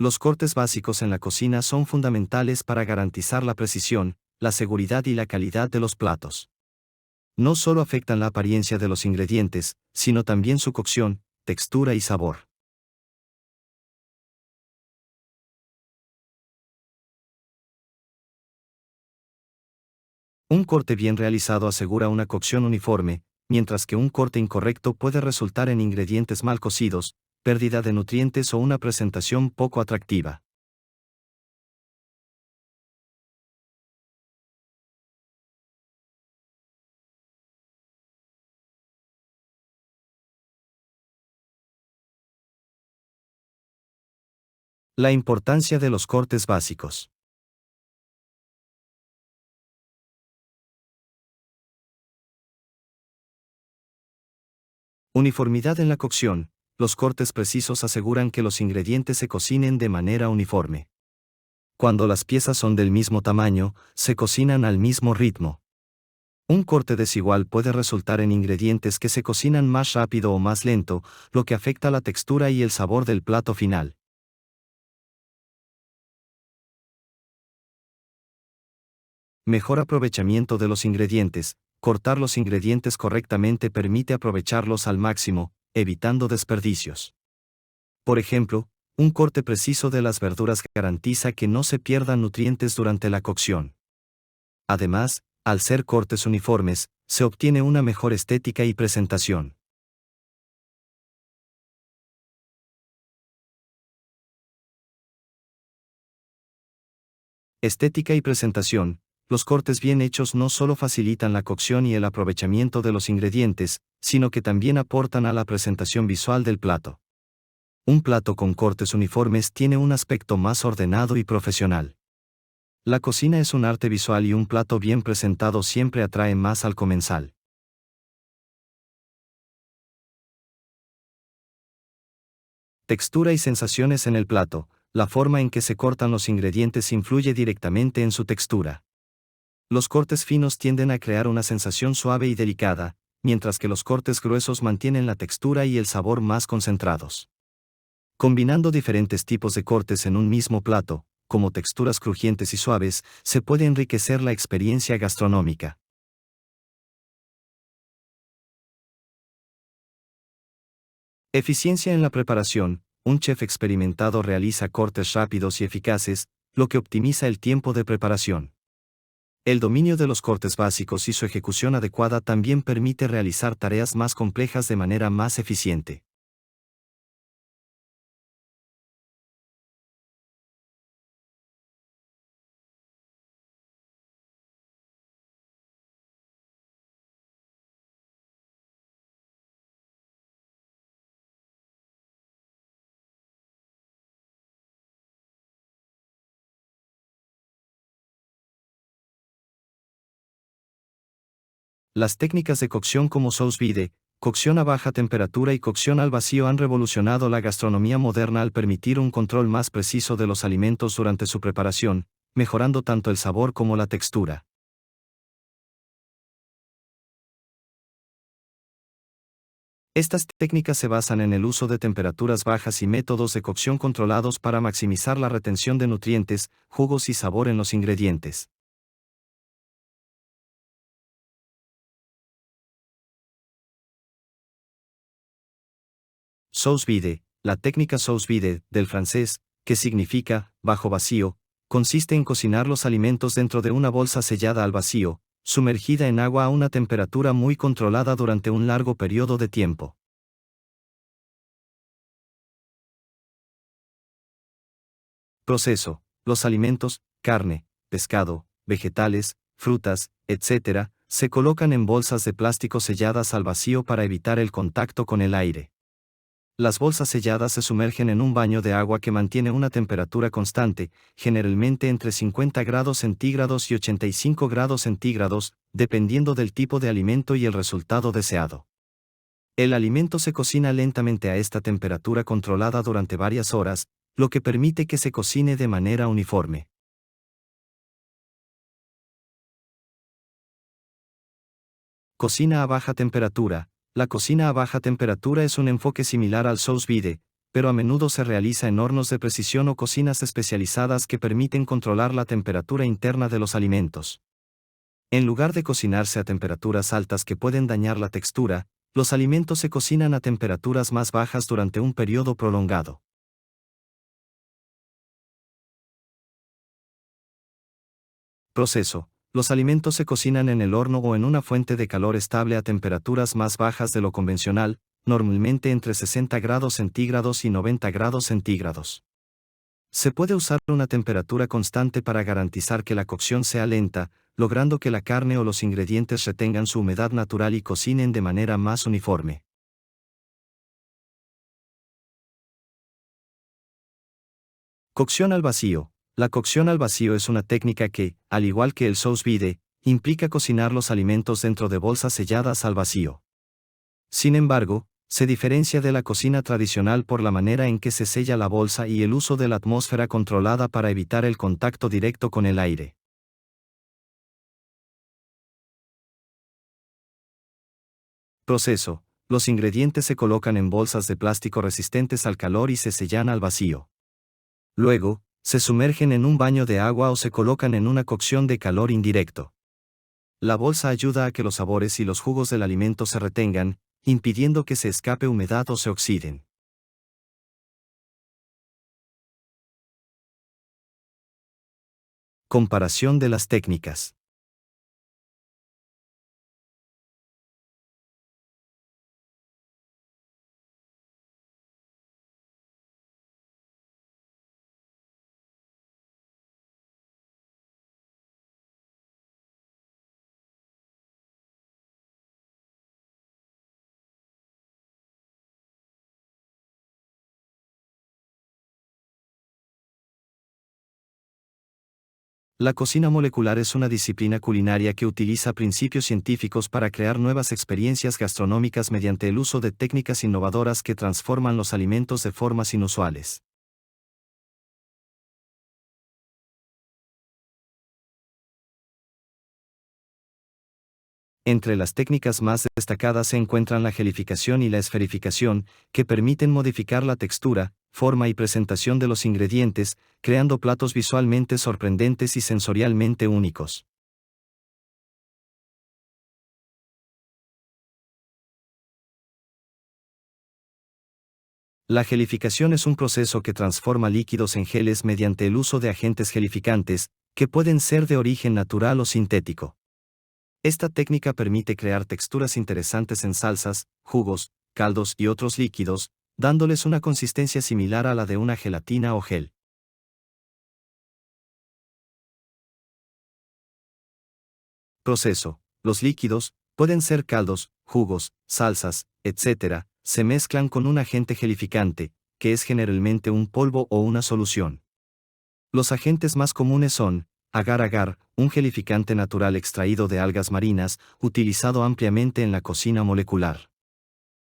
Los cortes básicos en la cocina son fundamentales para garantizar la precisión, la seguridad y la calidad de los platos. No solo afectan la apariencia de los ingredientes, sino también su cocción, textura y sabor. Un corte bien realizado asegura una cocción uniforme, mientras que un corte incorrecto puede resultar en ingredientes mal cocidos, pérdida de nutrientes o una presentación poco atractiva. La importancia de los cortes básicos. Uniformidad en la cocción. Los cortes precisos aseguran que los ingredientes se cocinen de manera uniforme. Cuando las piezas son del mismo tamaño, se cocinan al mismo ritmo. Un corte desigual puede resultar en ingredientes que se cocinan más rápido o más lento, lo que afecta la textura y el sabor del plato final. Mejor aprovechamiento de los ingredientes. Cortar los ingredientes correctamente permite aprovecharlos al máximo, evitando desperdicios. Por ejemplo, un corte preciso de las verduras garantiza que no se pierdan nutrientes durante la cocción. Además, al ser cortes uniformes, se obtiene una mejor estética y presentación. Estética y presentación. Los cortes bien hechos no solo facilitan la cocción y el aprovechamiento de los ingredientes, sino que también aportan a la presentación visual del plato. Un plato con cortes uniformes tiene un aspecto más ordenado y profesional. La cocina es un arte visual y un plato bien presentado siempre atrae más al comensal. Textura y sensaciones en el plato. La forma en que se cortan los ingredientes influye directamente en su textura. Los cortes finos tienden a crear una sensación suave y delicada, mientras que los cortes gruesos mantienen la textura y el sabor más concentrados. Combinando diferentes tipos de cortes en un mismo plato, como texturas crujientes y suaves, se puede enriquecer la experiencia gastronómica. Eficiencia en la preparación. Un chef experimentado realiza cortes rápidos y eficaces, lo que optimiza el tiempo de preparación. El dominio de los cortes básicos y su ejecución adecuada también permite realizar tareas más complejas de manera más eficiente. Las técnicas de cocción como sous vide, cocción a baja temperatura y cocción al vacío han revolucionado la gastronomía moderna al permitir un control más preciso de los alimentos durante su preparación, mejorando tanto el sabor como la textura. Estas técnicas se basan en el uso de temperaturas bajas y métodos de cocción controlados para maximizar la retención de nutrientes, jugos y sabor en los ingredientes. Sous vide, la técnica sous vide, del francés, que significa bajo vacío, consiste en cocinar los alimentos dentro de una bolsa sellada al vacío, sumergida en agua a una temperatura muy controlada durante un largo periodo de tiempo. Proceso. Los alimentos, carne, pescado, vegetales, frutas, etc., se colocan en bolsas de plástico selladas al vacío para evitar el contacto con el aire. Las bolsas selladas se sumergen en un baño de agua que mantiene una temperatura constante, generalmente entre 50 grados centígrados y 85 grados centígrados, dependiendo del tipo de alimento y el resultado deseado. El alimento se cocina lentamente a esta temperatura controlada durante varias horas, lo que permite que se cocine de manera uniforme. Cocina a baja temperatura. La cocina a baja temperatura es un enfoque similar al sous vide, pero a menudo se realiza en hornos de precisión o cocinas especializadas que permiten controlar la temperatura interna de los alimentos. En lugar de cocinarse a temperaturas altas que pueden dañar la textura, los alimentos se cocinan a temperaturas más bajas durante un periodo prolongado. Proceso. Los alimentos se cocinan en el horno o en una fuente de calor estable a temperaturas más bajas de lo convencional, normalmente entre 60 grados centígrados y 90 grados centígrados. Se puede usar una temperatura constante para garantizar que la cocción sea lenta, logrando que la carne o los ingredientes retengan su humedad natural y cocinen de manera más uniforme. Cocción al vacío. La cocción al vacío es una técnica que, al igual que el sous vide, implica cocinar los alimentos dentro de bolsas selladas al vacío. Sin embargo, se diferencia de la cocina tradicional por la manera en que se sella la bolsa y el uso de la atmósfera controlada para evitar el contacto directo con el aire. Proceso. Los ingredientes se colocan en bolsas de plástico resistentes al calor y se sellan al vacío. Luego, se sumergen en un baño de agua o se colocan en una cocción de calor indirecto. La bolsa ayuda a que los sabores y los jugos del alimento se retengan, impidiendo que se escape humedad o se oxiden. Comparación de las técnicas. La cocina molecular es una disciplina culinaria que utiliza principios científicos para crear nuevas experiencias gastronómicas mediante el uso de técnicas innovadoras que transforman los alimentos de formas inusuales. Entre las técnicas más destacadas se encuentran la gelificación y la esferificación, que permiten modificar la textura, forma y presentación de los ingredientes, creando platos visualmente sorprendentes y sensorialmente únicos. La gelificación es un proceso que transforma líquidos en geles mediante el uso de agentes gelificantes, que pueden ser de origen natural o sintético. Esta técnica permite crear texturas interesantes en salsas, jugos, caldos y otros líquidos, dándoles una consistencia similar a la de una gelatina o gel. Proceso. Los líquidos, pueden ser caldos, jugos, salsas, etc., se mezclan con un agente gelificante, que es generalmente un polvo o una solución. Los agentes más comunes son agar-agar, un gelificante natural extraído de algas marinas, utilizado ampliamente en la cocina molecular.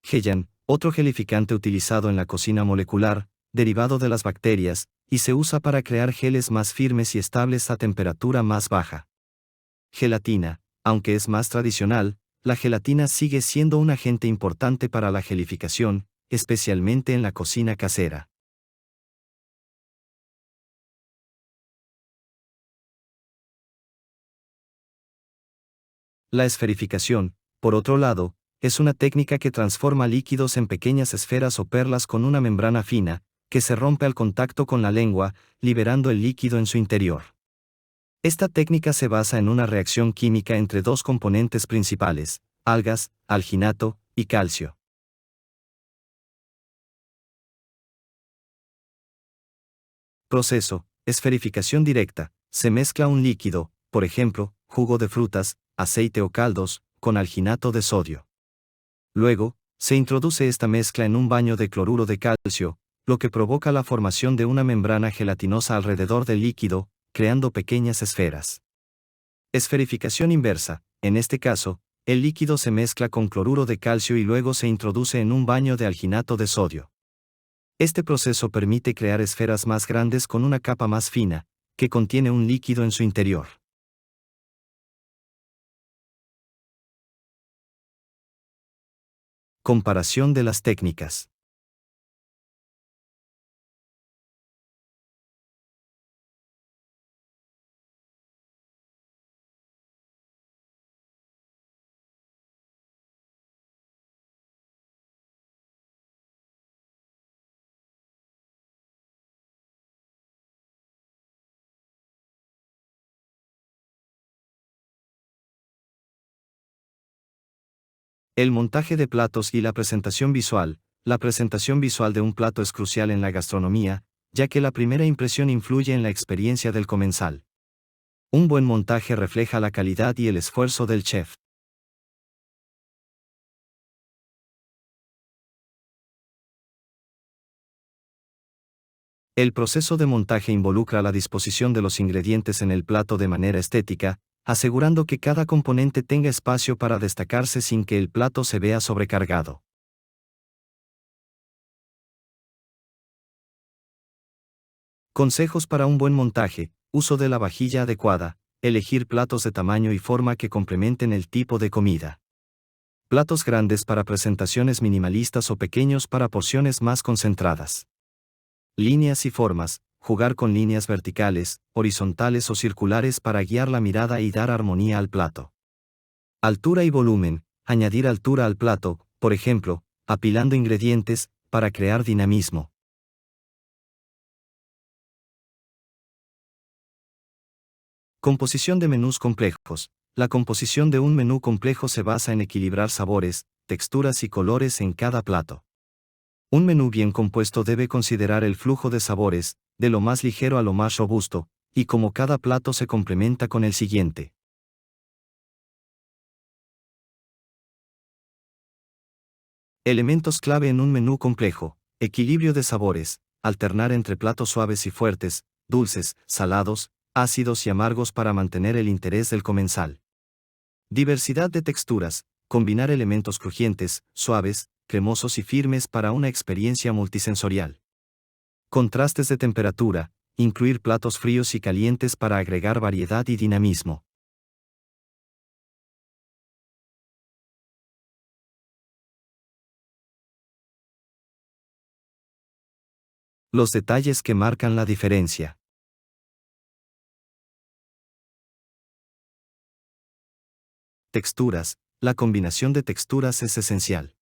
Gellan, otro gelificante utilizado en la cocina molecular, derivado de las bacterias, y se usa para crear geles más firmes y estables a temperatura más baja. Gelatina, aunque es más tradicional, la gelatina sigue siendo un agente importante para la gelificación, especialmente en la cocina casera. La esferificación, por otro lado, es una técnica que transforma líquidos en pequeñas esferas o perlas con una membrana fina, que se rompe al contacto con la lengua, liberando el líquido en su interior. Esta técnica se basa en una reacción química entre dos componentes principales, algas, alginato y calcio. Proceso, esferificación directa, se mezcla un líquido, por ejemplo, jugo de frutas, aceite o caldos, con alginato de sodio. Luego, se introduce esta mezcla en un baño de cloruro de calcio, lo que provoca la formación de una membrana gelatinosa alrededor del líquido, creando pequeñas esferas. Esferificación inversa, en este caso, el líquido se mezcla con cloruro de calcio y luego se introduce en un baño de alginato de sodio. Este proceso permite crear esferas más grandes con una capa más fina, que contiene un líquido en su interior. Comparación de las técnicas. El montaje de platos y la presentación visual. La presentación visual de un plato es crucial en la gastronomía, ya que la primera impresión influye en la experiencia del comensal. Un buen montaje refleja la calidad y el esfuerzo del chef. El proceso de montaje involucra la disposición de los ingredientes en el plato de manera estética, asegurando que cada componente tenga espacio para destacarse sin que el plato se vea sobrecargado. Consejos para un buen montaje: uso de la vajilla adecuada, elegir platos de tamaño y forma que complementen el tipo de comida. Platos grandes para presentaciones minimalistas o pequeños para porciones más concentradas. Líneas y formas: jugar con líneas verticales, horizontales o circulares para guiar la mirada y dar armonía al plato. Altura y volumen: añadir altura al plato, por ejemplo, apilando ingredientes, para crear dinamismo. Composición de menús complejos. La composición de un menú complejo se basa en equilibrar sabores, texturas y colores en cada plato. Un menú bien compuesto debe considerar el flujo de sabores, de lo más ligero a lo más robusto, y cómo cada plato se complementa con el siguiente. Elementos clave en un menú complejo: equilibrio de sabores, alternar entre platos suaves y fuertes, dulces, salados, ácidos y amargos para mantener el interés del comensal. Diversidad de texturas, combinar elementos crujientes, suaves, cremosos y firmes para una experiencia multisensorial. Contrastes de temperatura, incluir platos fríos y calientes para agregar variedad y dinamismo. Los detalles que marcan la diferencia. Texturas. La combinación de texturas es esencial.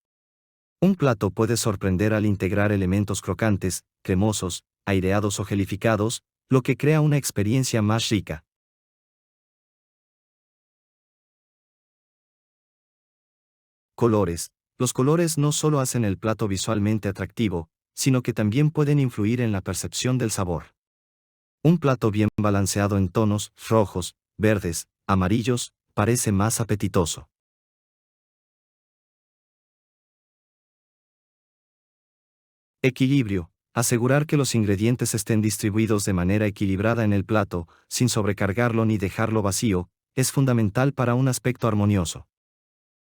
Un plato puede sorprender al integrar elementos crocantes, cremosos, aireados o gelificados, lo que crea una experiencia más rica. Colores. Los colores no solo hacen el plato visualmente atractivo, sino que también pueden influir en la percepción del sabor. Un plato bien balanceado en tonos rojos, verdes, amarillos, parece más apetitoso. Equilibrio. Asegurar que los ingredientes estén distribuidos de manera equilibrada en el plato, sin sobrecargarlo ni dejarlo vacío, es fundamental para un aspecto armonioso.